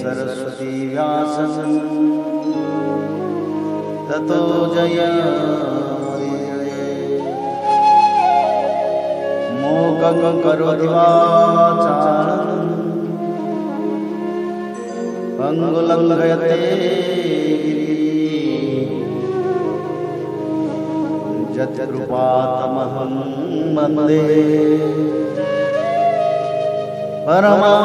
सरस्वती व्यासं ततो जयमुदीरये। मूकं करोति वाचालं पंगुलंघयते यत्कृपातमहं वन्दे परमानन्दमाधवो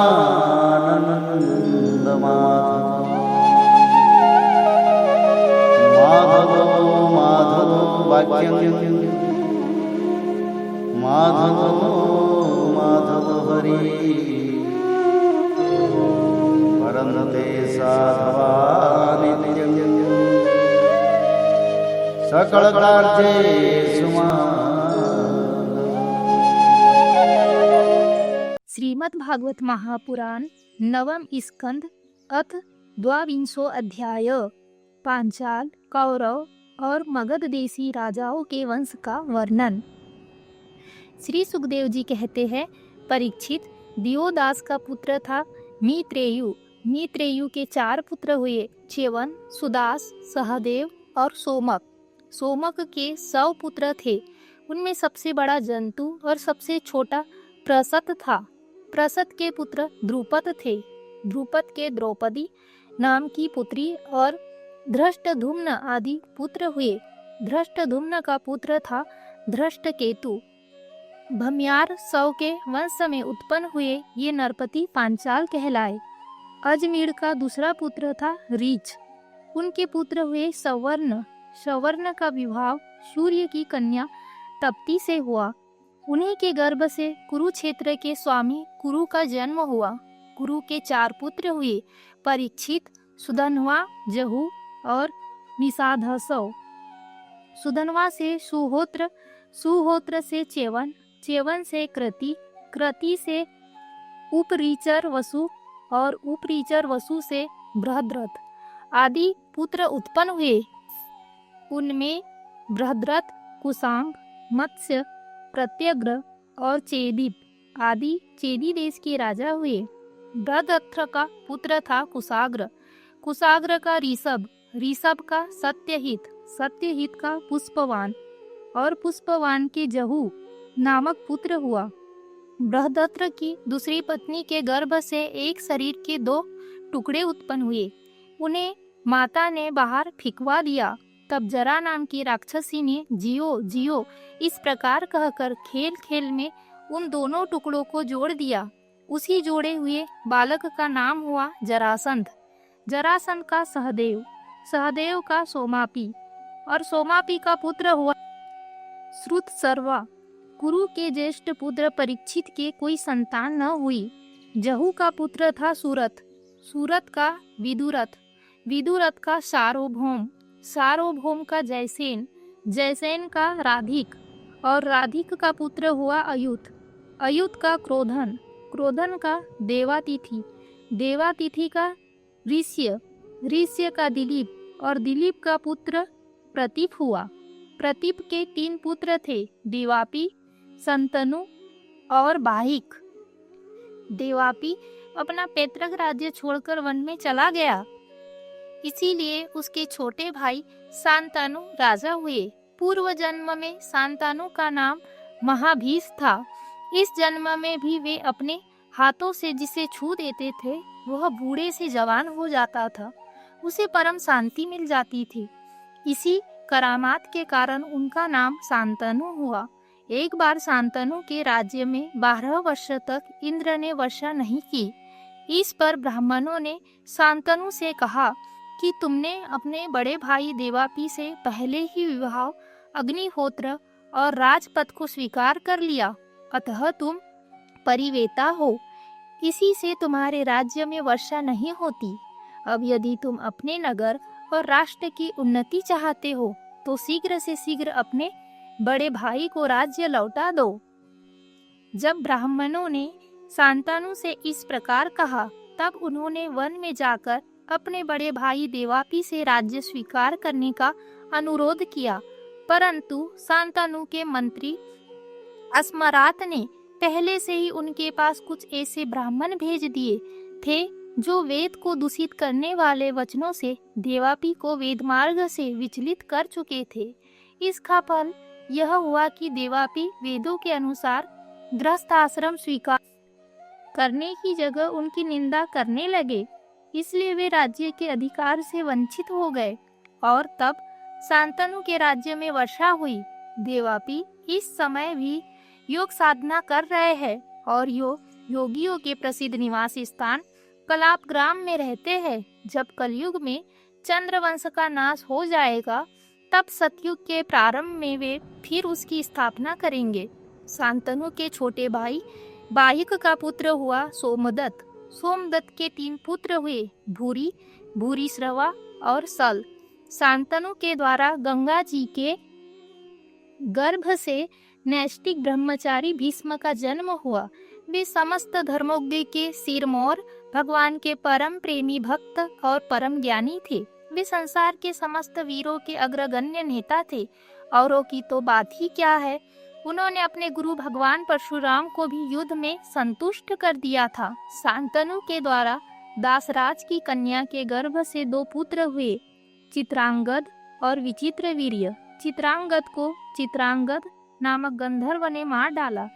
माधवो वाक्यं माधवो हरि परन्ते साधवा नित्यं सकलकार्येषु श्रीमद् भागवत महापुराण नवम स्कंद अथ द्वाविंशो अध्याय। पांचाल, कौरव और मगध देशी राजाओं के वंश का वर्णन। श्री सुखदेव जी कहते हैं, परीक्षित दियोदास का पुत्र था मित्रेयु। मित्रेयु के 4 पुत्र हुए, च्यवन, सुदास, सहदेव और सोमक। सोमक के 100 पुत्र थे। उनमें सबसे बड़ा जंतु और सबसे छोटा प्रसत था। प्रसत के पुत्र द्रुपद थे। द्रुपद के द्रौपदी नाम की पुत्री और धृष्टद्युम्न आदि पुत्र हुए। धृष्टद्युम्न का पुत्र था धृष्टकेतु। भम्यार 100 के वंश में उत्पन्न हुए ये नरपति पांचाल कहलाए। अजमीर का दूसरा पुत्र था रीछ। उनके पुत्र हुए सवर्ण। सवर्ण का विवाह सूर्य की कन्या तप्ती से हुआ। उन्हीं के गर्भ से कुरुक्षेत्र के स्वामी कुरु का जन्म हुआ। कुरु के 4 पुत्र हुए, परीक्षित, सुधन्वा, जहु और निषाधसव। सुधन्वा से सुहोत्र, सुहोत्र से च्यवन, च्यवन से कृति, कृति से उपरीचर वसु और उपरीचर वसु से बृहद्रथ आदि पुत्र उत्पन्न हुए। उनमें बृहद्रथ, कुशांग, मत्स्य, प्रत्यग्र और चेदीप आदि चेदी देश के राजा हुए। बृहद्रथ का पुत्र था कुशाग्र। कुशाग्र का ऋषभ, ऋषभ का सत्यहित, सत्यहित का पुष्पवान और पुष्पवान के जहु नामक पुत्र हुआ। बृहद्रथ की दूसरी पत्नी के गर्भ से एक शरीर के 2 टुकड़े उत्पन्न हुए। उन्हें माता ने बाहर फिकवा दिया। तब जरा नाम की राक्षसी ने जियो जियो इस प्रकार कहकर खेल खेल में उन दोनों टुकड़ों को जोड़ दिया। उसी जोड़े हुए बालक का नाम हुआ जरासंध। जरासंध का सहदेव, सहदेव का सोमापी और सोमापी का पुत्र हुआ श्रुतसर्वा। कुरु के ज्येष्ठ पुत्र परीक्षित के कोई संतान न हुई। जहु का पुत्र था सूरत, सूरत का विदुरथ, विदुरथ का सार्वभौम, सार्वभौम का जयसेन, जयसेन का राधिक और राधिक का पुत्र हुआ अयुत, अयुत का क्रोधन, क्रोधन का देवातिथि, देवातिथि का ऋष्य, ऋष्य का दिलीप और दिलीप का पुत्र प्रतीप हुआ। प्रतीप के 3 पुत्र थे, देवापी, संतनु और बाहिक। देवापी अपना पैतृक राज्य छोड़कर वन में चला गया, इसीलिए उसके छोटे भाई शांतनु राजा हुए। पूर्व जन्म में शांतनु का नाम महाभीष था। इस जन्म में भी वे अपने हाथों से जिसे छू देते थे वह बूढ़े से जवान हो जाता था, उसे परम शांति मिल जाती थी। इसी करामात के कारण उनका नाम शांतनु हुआ। एक बार शांतनु के राज्य में 12 वर्ष तक इंद्र ने वर्षा नहीं की। इस पर ब्राह्मणों ने शांतनु से कहा कि तुमने अपने बड़े भाई देवापी से पहले ही विवाह, अग्निहोत्र और राजपद को स्वीकार कर लिया, अतः तुम परिवेता हो। इसी से तुम्हारे राज्य में वर्षा नहीं होती। अब यदि तुम अपने नगर और राष्ट्र की उन्नति चाहते हो तो शीघ्र से शीघ्र अपने बड़े भाई को राज्य लौटा दो। जब ब्राह्मणों ने शांतनु से इस प्रकार कहा तब उन्होंने वन में जाकर अपने बड़े भाई देवापी से राज्य स्वीकार करने का अनुरोध किया, परंतु शांतनु के मंत्री अस्मरात ने पहले से ही उनके पास कुछ ऐसे ब्राह्मण भेज दिए थे जो वेद को दूषित करने वाले वचनों से देवापी को वेद मार्ग से विचलित कर चुके थे। इसका फल यह हुआ कि देवापी वेदों के अनुसार गृहस्थ आश्रम स्वीकार करने की जगह उनकी निंदा करने लगे। इसलिए वे राज्य के अधिकार से वंचित हो गए और तब शांतनु के राज्य में वर्षा हुई। देवापी इस समय भी योग साधना कर रहे हैं और योगियों के प्रसिद्ध निवास स्थान कलाप ग्राम में रहते हैं। जब कलयुग में चंद्रवंश का नाश हो जाएगा तब सतयुग के प्रारंभ में वे फिर उसकी स्थापना करेंगे। शांतनु के छोटे भाई बाहिक का पुत्र हुआ सोमदत्त। सोमदत्त के 3 पुत्र हुए, भूरी, भूरिश्रवा और सल। शांतनु के द्वारा गंगा जी के गर्भ से नैष्टिक ब्रह्मचारी भीष्म का जन्म हुआ। वे समस्त धर्मोज्ञ के सिरमौर, भगवान के परम प्रेमी भक्त और परम ज्ञानी थे। वे संसार के समस्त वीरों के अग्रगण्य नेता थे। औरों की तो बात ही क्या है, उन्होंने अपने गुरु भगवान परशुराम को भी युद्ध में संतुष्ट कर दिया था। शांतनु के द्वारा दासराज की कन्या के गर्भ से 2 पुत्र हुए, चित्रांगद और विचित्रवीर्य। चित्रांगद को चित्रांगद नामक गंधर्व ने मार डाला।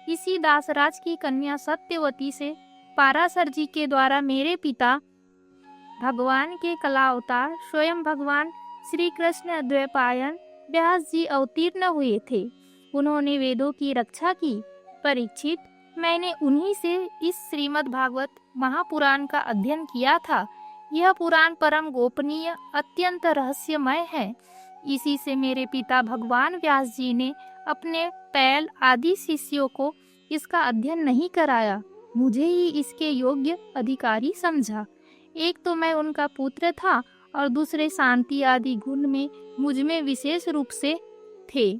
इसी दासराज की कन्या सत्यवती से पाराशर जी के द्वारा मेरे पिता भगवान के कला अवतार स्वयं भगवान श्री कृष्ण द्वैपायन व्यास जी अवतीर्ण हुए थे। उन्होंने वेदों की रक्षा की। परीक्षित, मैंने उन्हीं से इस श्रीमद् भागवत महापुराण का अध्ययन किया था। यह पुराण परम गोपनीय, अत्यंत रहस्यमय है। इसी से मेरे पिता भगवान व्यास जी ने अपने पैल आदि शिष्यों को इसका अध्ययन नहीं कराया, मुझे ही इसके योग्य अधिकारी समझा। एक तो मैं उनका पुत्र था और दूसरे शांति आदि गुण में मुझ में विशेष रूप से थे।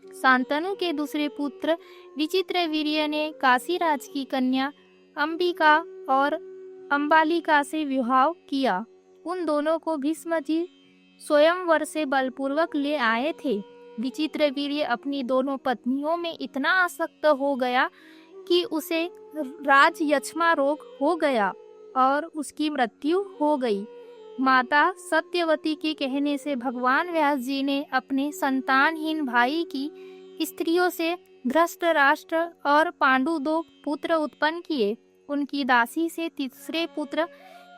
शांतनु के दूसरे पुत्र विचित्रवीर्य ने काशीराज की कन्या अंबिका और अंबालिका से विवाह किया। उन दोनों को भीष्म जी स्वयंवर से बलपूर्वक ले आए थे। विचित्रवीर्य अपनी दोनों पत्नियों में इतना आसक्त हो गया कि उसे राजयक्ष्मा रोग हो गया और उसकी मृत्यु हो गई। माता सत्यवती के कहने से भगवान व्यास जी ने अपने संतानहीन भाई की स्त्रियों से धृतराष्ट्र और पांडु 2 पुत्र उत्पन्न किए। उनकी दासी से तीसरे पुत्र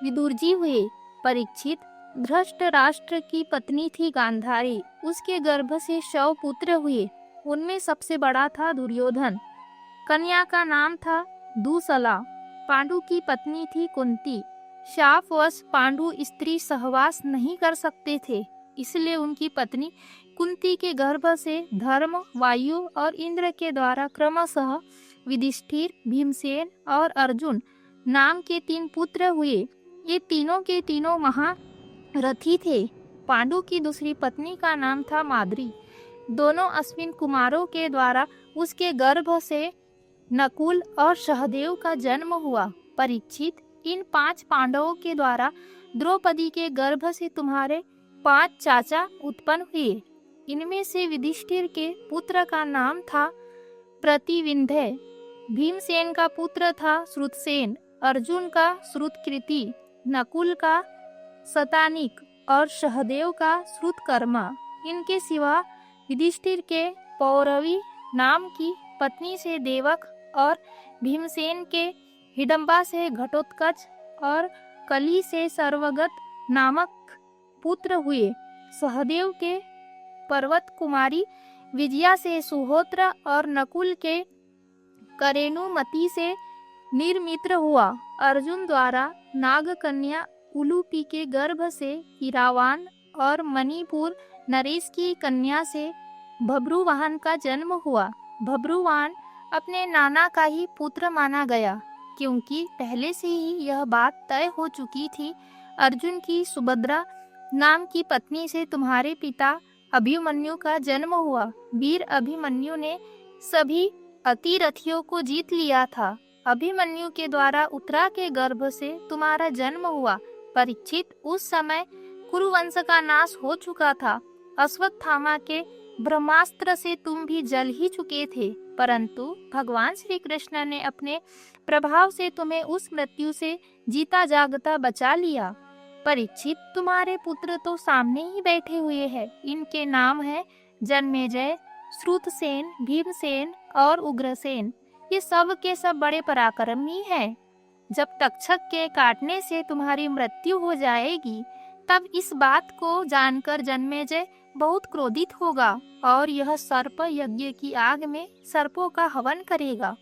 विदुरजी हुए। परीक्षित, धृतराष्ट्र की पत्नी थी गांधारी, उसके गर्भ से 100 पुत्र हुए। उनमें सबसे बड़ा था दुर्योधन। कन्या का नाम था दुसला। पांडु की पत्नी थी कुंती। शापवश पांडु स्त्री सहवास नहीं कर सकते थे, इसलिए उनकी पत्नी कुंती के गर्भ से धर्म, वायु और इंद्र के द्वारा क्रमशः युधिष्ठिर, भीमसेन और अर्जुन नाम के 3 पुत्र हुए। ये तीनों के तीनों महारथी थे। पांडु की दूसरी पत्नी का नाम था माद्री। दोनों अश्विन कुमारों के द्वारा उसके गर्भ से नकुल और सहदेव का जन्म हुआ। परीक्षित, इन 5 पांडवों के द्वारा द्रौपदी के गर्भ से तुम्हारे 5 चाचा उत्पन्न हुए। इनमें से युधिष्ठिर के पुत्र का नाम था प्रतिविंध्य, भीमसेन का पुत्र था श्रुतसेन, अर्जुन का श्रुतकृति, नकुल का शतानिक और सहदेव का श्रुतकर्मा। इनके सिवा युधिष्ठिर के पौरवी नाम की पत्नी से देवक और भीमसेन के हिडम्बा से घटोत्कच और कली से सर्वगत नामक पुत्र हुए। सहदेव के पर्वत कुमारी विजया से सुहोत्र और नकुल के करेणुमति से निर्मित्र हुआ। अर्जुन द्वारा नागकन्या उलूपी के गर्भ से इरावान और मणिपुर नरेश की कन्या से भब्रुवाहन का जन्म हुआ। भब्रुवाहन अपने नाना का ही पुत्र माना गया, क्योंकि पहले से ही यह बात तय हो चुकी थी, अर्जुन की सुभद्रा नाम की पत्नी से तुम्हारे पिता अभिमन्यु का जन्म हुआ। वीर अभिमन्यु ने सभी अतिरथियों को जीत लिया था। अभिमन्यु के द्वारा उत्तरा के गर्भ से तुम्हारा जन्म हुआ। परीक्षित, उस समय कुरुवंश का नाश हो चुका था। अश्वत्थामा के ब्रह्मास्त्र से तुम भी जल ही चुके थे, परंतु भगवान श्री कृष्ण ने अपने प्रभाव से तुम्हें उस मृत्यु से जीता जागता बचा लिया। परीक्षित, तुम्हारे पुत्र तो सामने ही बैठे हुए हैं। इनके नाम है जन्मेजय, श्रुतसेन, भीमसेन और उग्रसेन। ये सब के सब बड़े पराक्रमी हैं। जब तक्षक के काटने से तुम्हारी मृत्यु हो जाएगी, तब इस बात को जानकर जन्मेजय बहुत क्रोधित होगा और यह सर्प यज्ञ की आग में सर्पों का हवन करेगा।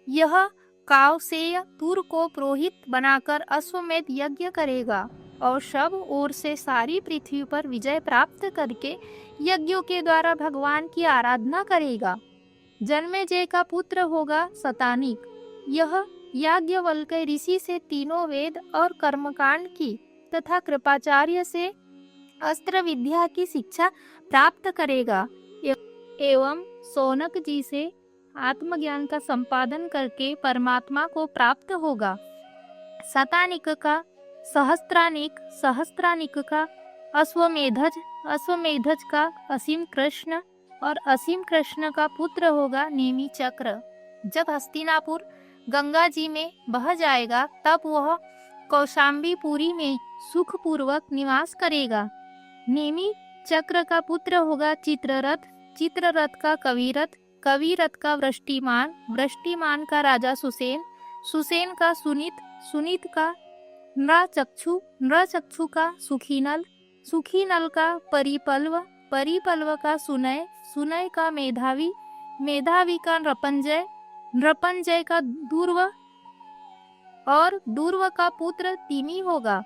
यह काउसेय तुर को पुरोहित बनाकर अश्वमेध यज्ञ करेगा और सब ओर से सारी पृथ्वी पर विजय प्राप्त करके यज्ञों के द्वारा भगवान की आराधना करेगा। जन्मेजय का पुत्र होगा शतानीक। यह याज्ञवल्क्य ऋषि से तीनों वेद और कर्मकांड की तथा कृपाचार्य से अस्त्र विद्या की शिक्षा प्राप्त करेगा एवं सौनक जी से आत्मज्ञान का संपादन करके परमात्मा को प्राप्त होगा। शतानिक का सहस्त्रानिक, सहस्त्रानिक का अश्वमेधज, अश्वमेधज का असीम कृष्ण और असीम कृष्ण का पुत्र होगा नेमि चक्र। जब हस्तिनापुर गंगा जी में बह जाएगा, तब वह कौशाम्बीपुरी में सुखपूर्वक निवास करेगा। नेमि चक्र का पुत्र होगा चित्ररथ, चित्ररथ का कविरथ, कविरथ का वृष्टिमान, वृष्टिमान का राजा सुसेन, सुसेन का सुनीत, सुनीत का नृचक्षु, नृचक्षु का सुखीनल, सुखीनल का परिपल्व, परिपल्व का सुनय, सुनय का मेधावी, मेधावी का नृपंजय, नृपंजय का दूर्व और दूर्व का पुत्र तिमी होगा।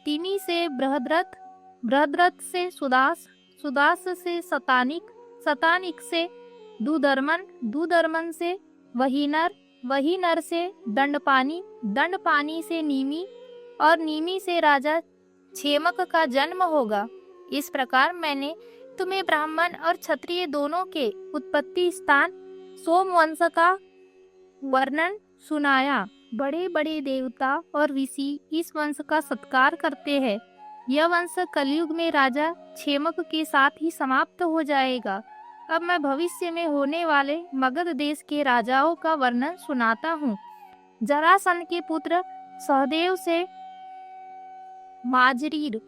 तिमी से बृहद्रथ, बृहद्रथ से सुदास, सुदास से शतानिक, शतानिक से दुधर्मन, दुधर्मन से वहीनर, वहीनर से दंडपानी, दंडपानी से नीमी और नीमी से राजा क्षेमक का जन्म होगा। इस प्रकार मैंने तुम्हें ब्राह्मण और क्षत्रिय दोनों के उत्पत्ति स्थान सोमवंश का वर्णन सुनाया। बड़े बड़े देवता और ऋषि इस वंश का सत्कार करते हैं। यह वंश कलयुग में राजा क्षेमक के साथ ही समाप्त हो जाएगा। अब मैं भविष्य में होने वाले मगध देश के राजाओं का वर्णन सुनाता हूँ। जरासंध के पुत्र सहदेव से माजरीर,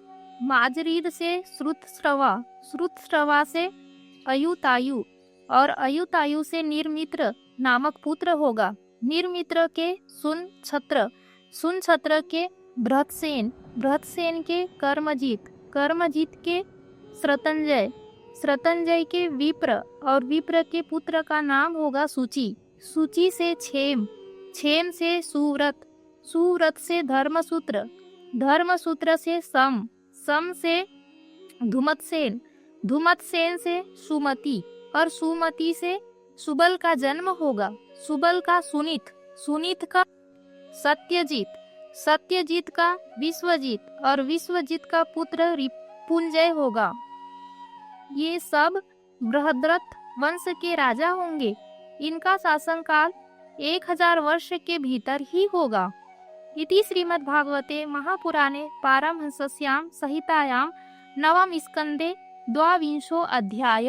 माजरीर से श्रुतश्रवा, श्रुतश्रवा से अयुतायु और अयुतायु से निर्मित्र नामक पुत्र होगा। निर्मित्र के सुनछत्र, सुनछत्र के बृहत्सेन, बृहत्सेन के कर्मजीत, कर्मजीत के श्रतंजय, श्रतंजय के विप्र और विप्र के पुत्र का नाम होगा सूची, सूची से क्षेम, क्षेम से सुव्रत, सुव्रत से धर्मसूत्र, धर्मसूत्र से सम, सम से धुमतसेन, धुमतसेन से सुमति और सुमति से सुबल का जन्म होगा। सुबल का सुनीत, सुनीत का सत्यजीत, सत्यजीत का विश्वजीत और विश्वजीत का पुत्र रिपुंजय होगा। ये सब बृहद्रथ वंश के राजा होंगे। इनका शासनकाल 1000 वर्ष के भीतर ही होगा। इति श्रीमद्भागवते महापुराणे पारमहंस्यां संहितायां नवम स्कंदे 22 अध्याय।